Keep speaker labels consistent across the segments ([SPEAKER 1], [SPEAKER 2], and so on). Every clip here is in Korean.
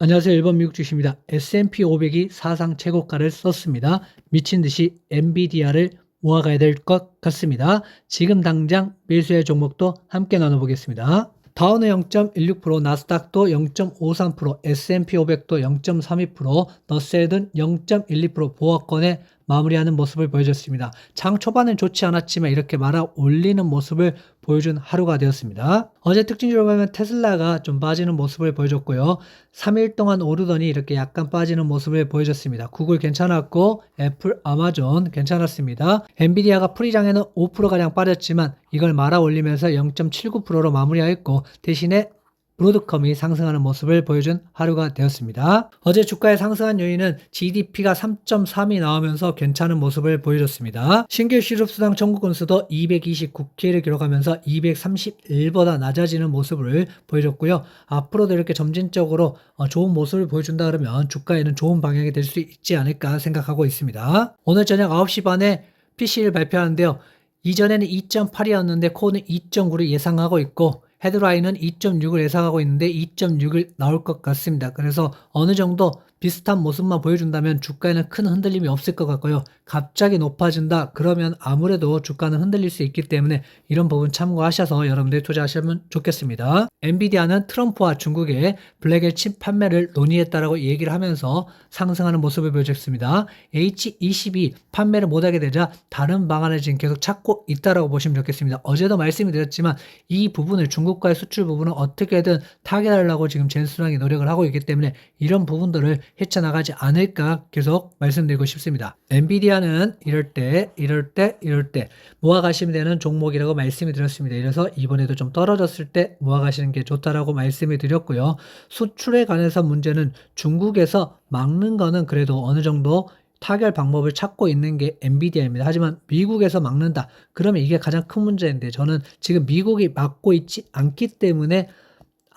[SPEAKER 1] 안녕하세요. 일본 미국 주식입니다. S&P 500이 사상 최고가를 썼습니다. 미친 듯이 엔비디아를 모아가야 될 것 같습니다. 지금 당장 매수의 종목도 함께 나눠보겠습니다. 다우는 0.16%, 나스닥도 0.53%, S&P 500도 0.32%, 너스닥은 0.12% 보합권에 마무리하는 모습을 보여줬습니다. 장 초반은 좋지 않았지만 이렇게 말아 올리는 모습을 보여준 하루가 되었습니다. 어제 특징적으로 보면 테슬라가 좀 빠지는 모습을 보여줬고요. 3일 동안 오르더니 이렇게 약간 빠지는 모습을 보여줬습니다. 구글 괜찮았고 애플, 아마존 괜찮았습니다. 엔비디아가 프리장에는 5%가량 빠졌지만 이걸 말아 올리면서 0.79%로 마무리하였고 대신에 브로드컴이 상승하는 모습을 보여준 하루가 되었습니다. 어제 주가의 상승한 요인은 GDP가 3.3이 나오면서 괜찮은 모습을 보여줬습니다. 신규 실업수당 청구 건수도 229개를 기록하면서 231보다 낮아지는 모습을 보여줬고요. 앞으로도 이렇게 점진적으로 좋은 모습을 보여준다 그러면 주가에는 좋은 방향이 될 수 있지 않을까 생각하고 있습니다. 오늘 저녁 9시 반에 PC를 발표하는데요. 이전에는 2.8이었는데 코어는 2.9를 예상하고 있고 헤드라인은 2.6을 예상하고 있는데 2.6을 나올 것 같습니다. 그래서 어느 정도 비슷한 모습만 보여준다면 주가에는 큰 흔들림이 없을 것 같고요. 갑자기 높아진다 그러면 아무래도 주가는 흔들릴 수 있기 때문에 이런 부분 참고하셔서 여러분들이 투자하시면 좋겠습니다. 엔비디아는 트럼프와 중국의 블랙엘 칩 판매를 논의했다라고 얘기를 하면서 상승하는 모습을 보여줬습니다. H22 판매를 못하게 되자 다른 방안을 지금 계속 찾고 있다라고 보시면 좋겠습니다. 어제도 말씀을 드렸지만 이 부분을 중국과의 수출 부분을 어떻게든 타개하려고 지금 젠스랑이 노력을 하고 있기 때문에 이런 부분들을 헤쳐나가지 않을까 계속 말씀드리고 싶습니다. 엔비디아는 이럴 때 모아가시면 되는 종목이라고 말씀을 드렸습니다. 이래서 이번에도 좀 떨어졌을 때 모아가시는 게 좋다라고 말씀을 드렸고요. 수출에 관해서 문제는 중국에서 막는 거는 그래도 어느 정도 타결 방법을 찾고 있는 게 엔비디아입니다. 하지만 미국에서 막는다. 그러면 이게 가장 큰 문제인데 저는 지금 미국이 막고 있지 않기 때문에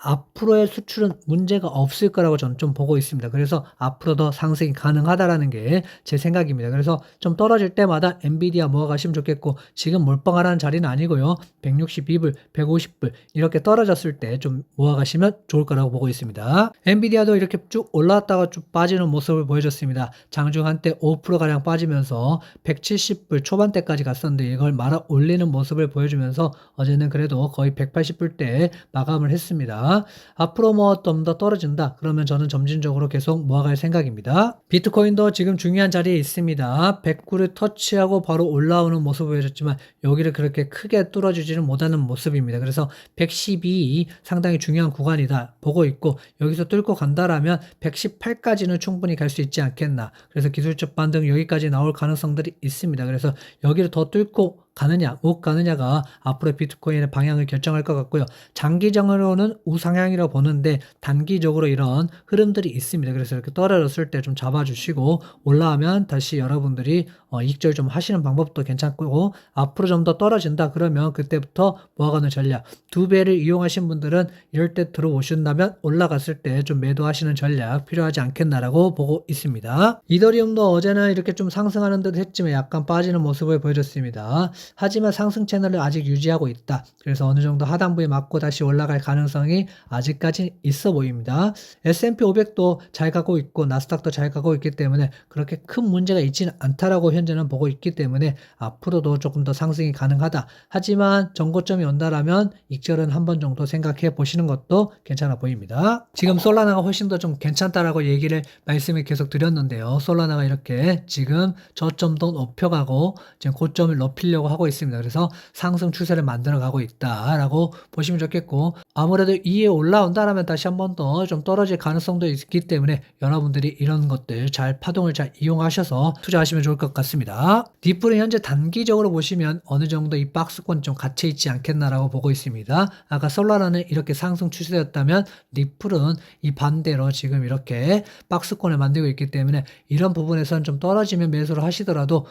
[SPEAKER 1] 앞으로의 수출은 문제가 없을 거라고 저는 좀 보고 있습니다. 그래서 앞으로 더 상승이 가능하다라는 게 제 생각입니다. 그래서 좀 떨어질 때마다 엔비디아 모아가시면 좋겠고 지금 몰빵하라는 자리는 아니고요. 162불, 150불 이렇게 떨어졌을 때 좀 모아가시면 좋을 거라고 보고 있습니다. 엔비디아도 이렇게 쭉 올라왔다가 쭉 빠지는 모습을 보여줬습니다. 장중 한때 5%가량 빠지면서 170불 초반대까지 갔었는데 이걸 말아 올리는 모습을 보여주면서 어제는 그래도 거의 180불대 마감을 했습니다. 앞으로 뭐 좀 더 떨어진다 그러면 저는 점진적으로 계속 모아갈 생각입니다. 비트코인도 지금 중요한 자리에 있습니다. 109를 터치하고 바로 올라오는 모습을 보여줬지만 여기를 그렇게 크게 뚫어주지는 못하는 모습입니다. 그래서 112 상당히 중요한 구간이다 보고 있고 여기서 뚫고 간다라면 118까지는 충분히 갈 수 있지 않겠나. 그래서 기술적 반등 여기까지 나올 가능성들이 있습니다. 그래서 여기를 더 뚫고 가느냐 못 가느냐가 앞으로 비트코인의 방향을 결정할 것 같고요. 장기적으로는 우상향이라고 보는데 단기적으로 이런 흐름들이 있습니다. 그래서 이렇게 떨어졌을 때 좀 잡아주시고 올라오면 다시 여러분들이 이익절 좀 하시는 방법도 괜찮고 앞으로 좀 더 떨어진다 그러면 그때부터 모아가는 전략 2배를 이용하신 분들은 이럴 때 들어오신다면 올라갔을 때 좀 매도하시는 전략 필요하지 않겠나라고 보고 있습니다. 이더리움도 어제는 이렇게 좀 상승하는 듯 했지만 약간 빠지는 모습을 보여줬습니다. 하지만 상승 채널을 아직 유지하고 있다. 그래서 어느 정도 하단부에 맞고 다시 올라갈 가능성이 아직까지 있어 보입니다. S&P 500도 잘 가고 있고 나스닥도 잘 가고 있기 때문에 그렇게 큰 문제가 있지는 않다라고 현재는 보고 있기 때문에 앞으로도 조금 더 상승이 가능하다. 하지만 정고점이 온다라면 익절은 한 번 정도 생각해 보시는 것도 괜찮아 보입니다. 지금 솔라나가 훨씬 더 좀 괜찮다라고 얘기를 말씀을 계속 드렸는데요. 솔라나가 이렇게 지금 저점도 높여가고 지금 고점을 높이려고 하고 있습니다. 그래서 상승 추세를 만들어 가고 있다라고 보시면 좋겠고 아무래도 이에 올라온다라면 다시 한 번 더 좀 떨어질 가능성도 있기 때문에 여러분들이 이런 것들 잘 파동을 잘 이용하셔서 투자하시면 좋을 것 같습니다. 디플은 현재 단기적으로 보시면 어느 정도 이 박스권 좀 갇혀 있지 않겠나라고 보고 있습니다. 아까 솔라나는 이렇게 상승 추세였다면 디플은 이 반대로 지금 이렇게 박스권을 만들고 있기 때문에 이런 부분에서는 좀 떨어지면 매수를 하시더라도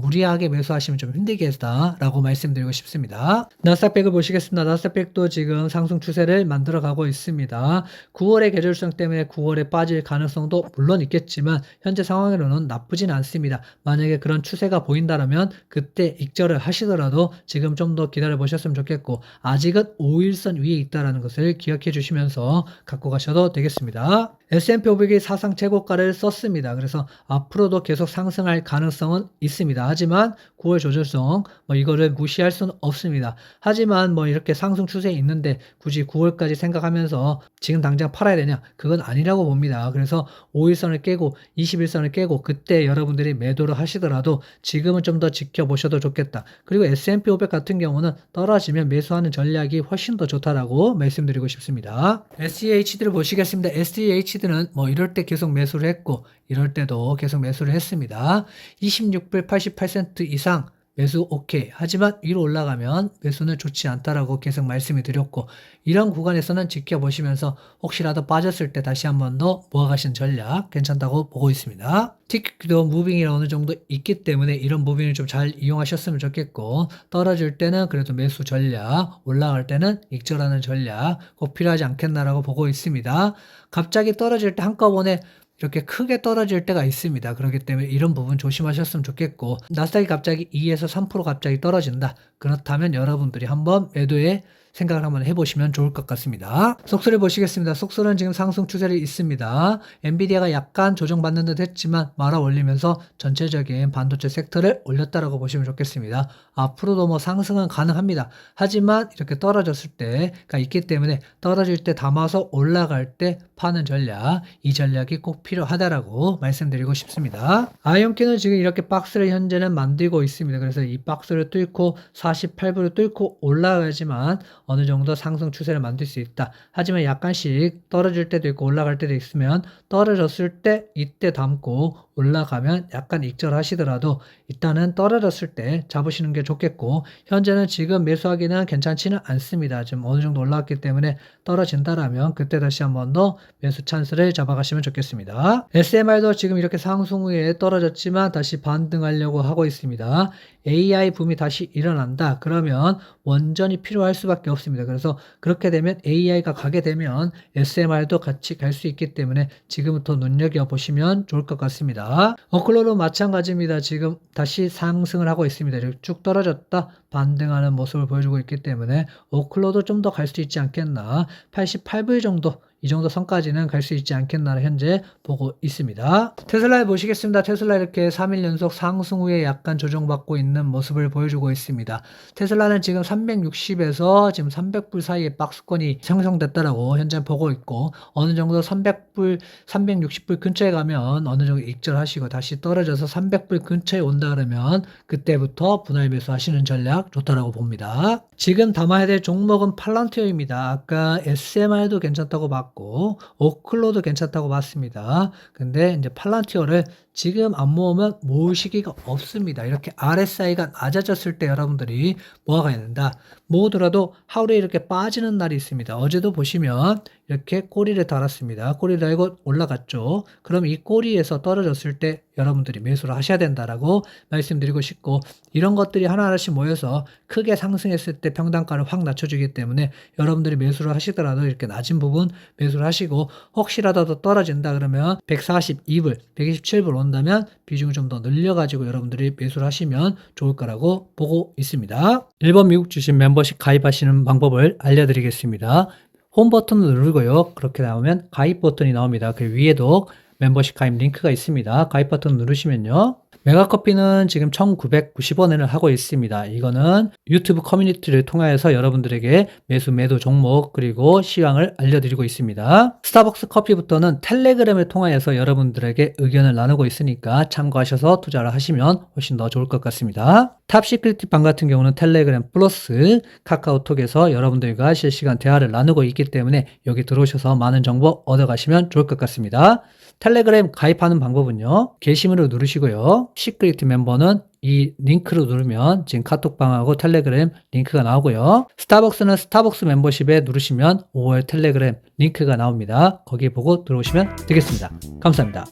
[SPEAKER 1] 무리하게 매수하시면 좀 힘들겠다라고 말씀드리고 싶습니다. 나스닥백을 보시겠습니다. 나스닥백도 지금 상승 추세를 만들어 가고 있습니다. 9월의 계절성 때문에 9월에 빠질 가능성도 물론 있겠지만 현재 상황으로는 나쁘진 않습니다. 만약에 그런 추세가 보인다면 그때 익절을 하시더라도 지금 좀 더 기다려 보셨으면 좋겠고 아직은 5일선 위에 있다는 것을 기억해 주시면서 갖고 가셔도 되겠습니다. S&P 500이 사상 최고가를 썼습니다. 그래서 앞으로도 계속 상승할 가능성은 있습니다. 하지만 9월 조절성 이거를 무시할 수는 없습니다. 하지만 이렇게 상승 추세에 있는데 굳이 9월까지 생각하면서 지금 당장 팔아야 되냐? 그건 아니라고 봅니다. 그래서 5일선을 깨고 21선을 깨고 그때 여러분들이 매도를 하시더라도 지금은 좀 더 지켜보셔도 좋겠다. 그리고 S&P 500 같은 경우는 떨어지면 매수하는 전략이 훨씬 더 좋다라고 말씀드리고 싶습니다. SEHD를 보시겠습니다. SEHD는 이럴 때 계속 매수를 했고 이럴 때도 계속 매수를 했습니다. 26불 88센트 이상 매수 오케이. 하지만 위로 올라가면 매수는 좋지 않다라고 계속 말씀을 드렸고 이런 구간에서는 지켜보시면서 혹시라도 빠졌을 때 다시 한 번 더 모아가시는 전략 괜찮다고 보고 있습니다. 티켓도 무빙이 어느 정도 있기 때문에 이런 무빙을 좀 잘 이용하셨으면 좋겠고 떨어질 때는 그래도 매수 전략, 올라갈 때는 익절하는 전략 꼭 필요하지 않겠나라고 보고 있습니다. 갑자기 떨어질 때 한꺼번에 이렇게 크게 떨어질 때가 있습니다. 그렇기 때문에 이런 부분 조심하셨으면 좋겠고 나스닥이 갑자기 2에서 3% 갑자기 떨어진다. 그렇다면 여러분들이 한번 매도에 생각을 한번 해보시면 좋을 것 같습니다. 속수를 보시겠습니다. 속수는 지금 상승 추세를 있습니다. 엔비디아가 약간 조정받는 듯 했지만 말아 올리면서 전체적인 반도체 섹터를 올렸다라고 보시면 좋겠습니다. 앞으로도 상승은 가능합니다. 하지만 이렇게 떨어졌을 때가 있기 때문에 떨어질 때 담아서 올라갈 때 파는 전략, 이 전략이 꼭 필요하다라고 말씀드리고 싶습니다. 아이온키는 지금 이렇게 박스를 현재는 만들고 있습니다. 그래서 이 박스를 뚫고 48불을 뚫고 올라가야지만 어느 정도 상승 추세를 만들 수 있다. 하지만 약간씩 떨어질 때도 있고 올라갈 때도 있으면 떨어졌을 때 이때 담고 올라가면 약간 익절하시더라도 일단은 떨어졌을 때 잡으시는 게 좋겠고 현재는 지금 매수하기는 괜찮지는 않습니다. 지금 어느 정도 올라왔기 때문에 떨어진다라면 그때 다시 한 번 더 매수 찬스를 잡아가시면 좋겠습니다. SMR도 지금 이렇게 상승 후에 떨어졌지만 다시 반등하려고 하고 있습니다. AI 붐이 다시 일어난다. 그러면 원전이 필요할 수밖에 없습니다. 그래서 그렇게 되면 AI가 가게 되면 SMR도 같이 갈 수 있기 때문에 지금부터 눈여겨보시면 좋을 것 같습니다. 어클로도 마찬가지입니다. 지금 다시 상승을 하고 있습니다. 쭉 떨어졌다 반등하는 모습을 보여주고 있기 때문에 어클로도 좀 더 갈 수 있지 않겠나. 88불 정도 이 정도 선까지는 갈 수 있지 않겠나 현재 보고 있습니다. 테슬라 보시겠습니다. 테슬라 이렇게 3일 연속 상승 후에 약간 조정받고 있는 모습을 보여주고 있습니다. 테슬라는 지금 360에서 지금 300불 사이에 박스권이 형성됐다라고 현재 보고 있고 어느 정도 300불, 360불 근처에 가면 어느 정도 익절하시고 다시 떨어져서 300불 근처에 온다 그러면 그때부터 분할 매수하시는 전략 좋다라고 봅니다. 지금 담아야 될 종목은 팔란티어입니다. 아까 SMR도 괜찮다고 봤고 오클로도 괜찮다고 봤습니다. 근데 이제 팔란티어를 지금 안 모으면 모을 시기가 없습니다. 이렇게 RSI가 낮아졌을 때 여러분들이 모아가야 된다. 모으더라도 하루에 이렇게 빠지는 날이 있습니다. 어제도 보시면 이렇게 꼬리를 달았습니다. 꼬리를 달고 올라갔죠. 그럼 이 꼬리에서 떨어졌을 때 여러분들이 매수를 하셔야 된다라고 말씀드리고 싶고 이런 것들이 하나하나씩 모여서 크게 상승했을 때 평단가를 확 낮춰주기 때문에 여러분들이 매수를 하시더라도 이렇게 낮은 부분 매수를 하시고 혹시라도 더 떨어진다 그러면 142불, 127불 온다면 비중을 좀 더 늘려가지고 여러분들이 매수를 하시면 좋을 거라고 보고 있습니다. 1번 미국 주식 멤버십 가입하시는 방법을 알려드리겠습니다. 홈 버튼을 누르고요. 그렇게 나오면 가입 버튼이 나옵니다. 그 위에도 멤버십 가입 링크가 있습니다. 가입 버튼 누르시면요. 메가커피는 지금 1990원을 하고 있습니다. 이거는 유튜브 커뮤니티를 통해서 여러분들에게 매수 매도 종목 그리고 시황을 알려드리고 있습니다. 스타벅스 커피부터는 텔레그램을 통해서 여러분들에게 의견을 나누고 있으니까 참고하셔서 투자를 하시면 훨씬 더 좋을 것 같습니다. 탑시크릿 방 같은 경우는 텔레그램 플러스 카카오톡에서 여러분들과 실시간 대화를 나누고 있기 때문에 여기 들어오셔서 많은 정보 얻어가시면 좋을 것 같습니다. 텔레그램 가입하는 방법은요. 게시물을 누르시고요. 시크릿 멤버는 이 링크를 누르면 지금 카톡방하고 텔레그램 링크가 나오고요. 스타벅스는 스타벅스 멤버십에 누르시면 5월 텔레그램 링크가 나옵니다. 거기 보고 들어오시면 되겠습니다. 감사합니다.